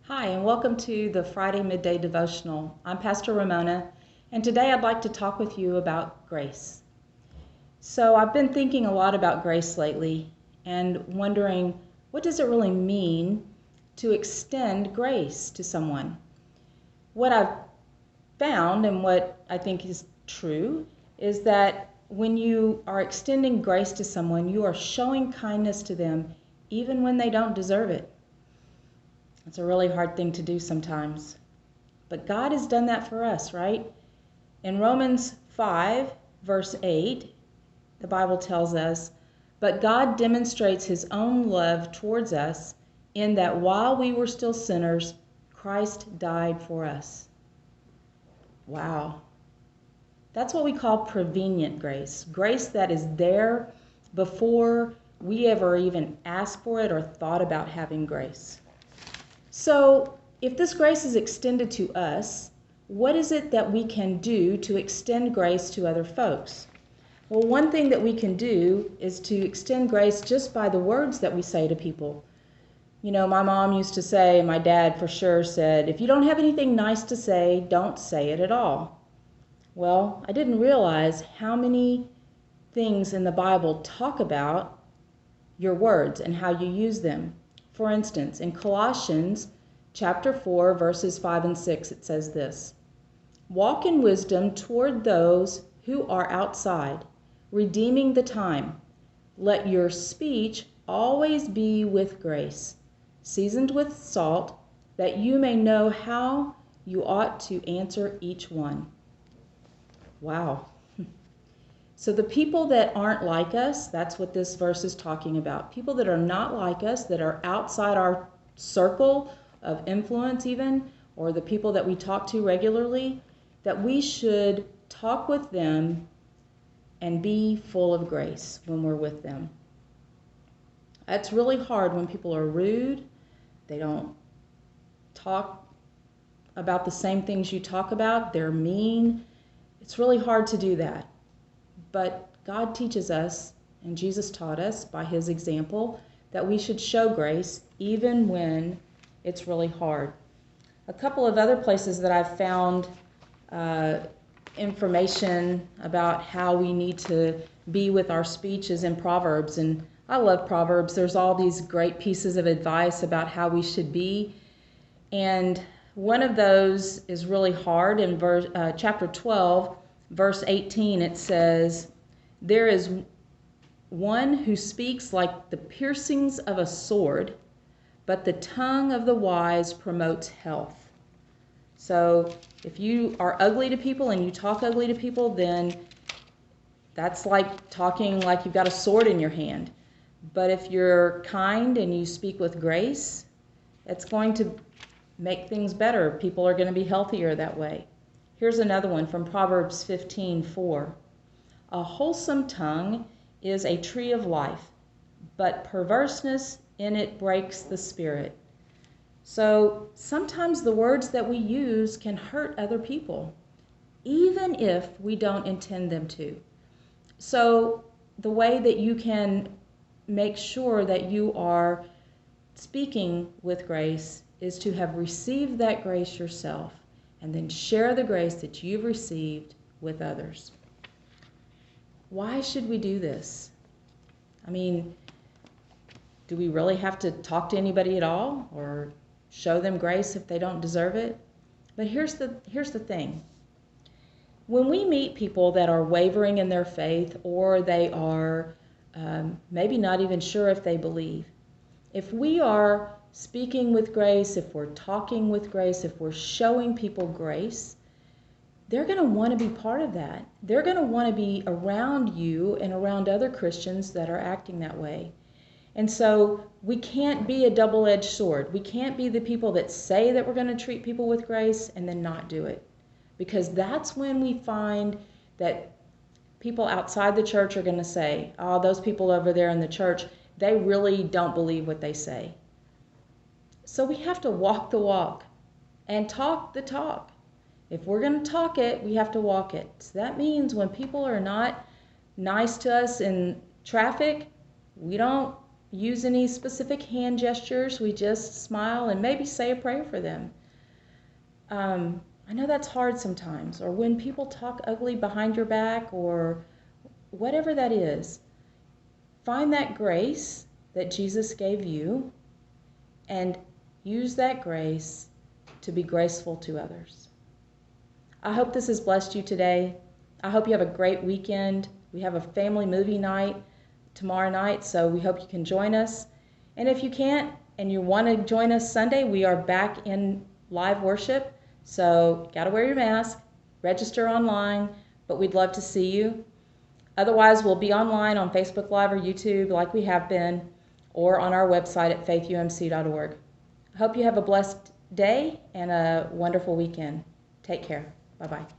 Hi, and welcome to the Friday Midday Devotional. I'm Pastor RaMona, and today I'd like to talk with you about grace. So I've been thinking a lot about grace lately and wondering, what does it really mean to extend grace to someone? What I've found and what I think is true is that when you are extending grace to someone, you are showing kindness to them even when they don't deserve it. It's a really hard thing to do sometimes. But God has done that for us, right? In Romans 5, verse 8, the Bible tells us, "But God demonstrates his own love towards us in that while we were still sinners, Christ died for us." Wow. That's what we call prevenient grace. Grace that is there before we ever even asked for it or thought about having grace. So, if this grace is extended to us, what is it that we can do to extend grace to other folks? Well, one thing that we can do is to extend grace just by the words that we say to people. You know, my mom used to say, my dad for sure said, if you don't have anything nice to say, don't say it at all. Well, I didn't realize how many things in the Bible talk about your words and how you use them. For instance, in Colossians chapter 4, verses 5 and 6, it says this, "Walk in wisdom toward those who are outside, redeeming the time. Let your speech always be with grace, seasoned with salt, that you may know how you ought to answer each one." Wow. So the people that aren't like us, that's what this verse is talking about. People that are not like us, that are outside our circle of influence even, or the people that we talk to regularly, that we should talk with them and be full of grace when we're with them. It's really hard when people are rude, they don't talk about the same things you talk about, they're mean. It's really hard to do that. But God teaches us, and Jesus taught us by his example, that we should show grace even when it's really hard. A couple of other places that I've found information about how we need to be with our speech is in Proverbs. And I love Proverbs. There's all these great pieces of advice about how we should be. And one of those is really hard. In chapter 12, verse 18, it says, "There is one who speaks like the piercings of a sword, but the tongue of the wise promotes health." So if you are ugly to people and you talk ugly to people, then that's like talking like you've got a sword in your hand. But if you're kind and you speak with grace, it's going to make things better. People are going to be healthier that way. Here's another one from Proverbs 15:4. "A wholesome tongue is a tree of life, but perverseness in it breaks the spirit." So sometimes the words that we use can hurt other people, even if we don't intend them to. So the way that you can make sure that you are speaking with grace is to have received that grace yourself and then share the grace that you've received with others. Why should we do this? I mean, do we really have to talk to anybody at all or show them grace if they don't deserve it? But here's the thing. When we meet people that are wavering in their faith, or they are maybe not even sure if they believe, if we are speaking with grace, if we're talking with grace, if we're showing people grace, they're going to want to be part of that. They're going to want to be around you and around other Christians that are acting that way. And so we can't be a double-edged sword. We can't be the people that say that we're going to treat people with grace and then not do it. Because that's when we find that people outside the church are going to say, "Oh, those people over there in the church, they really don't believe what they say." So we have to walk the walk and talk the talk. If we're going to talk it, we have to walk it. So that means when people are not nice to us in traffic, we don't use any specific hand gestures. We just smile and maybe say a prayer for them. I know that's hard sometimes, or when people talk ugly behind your back, or whatever that is. Find that grace that Jesus gave you and use that grace to be graceful to others. I hope this has blessed you today. I hope you have a great weekend. We have a family movie night tomorrow night, so we hope you can join us. And if you can't and you want to join us Sunday, we are back in live worship. So got to wear your mask, register online, but we'd love to see you. Otherwise, we'll be online on Facebook Live or YouTube like we have been, or on our website at faithumc.org. I hope you have a blessed day and a wonderful weekend. Take care. Bye-bye.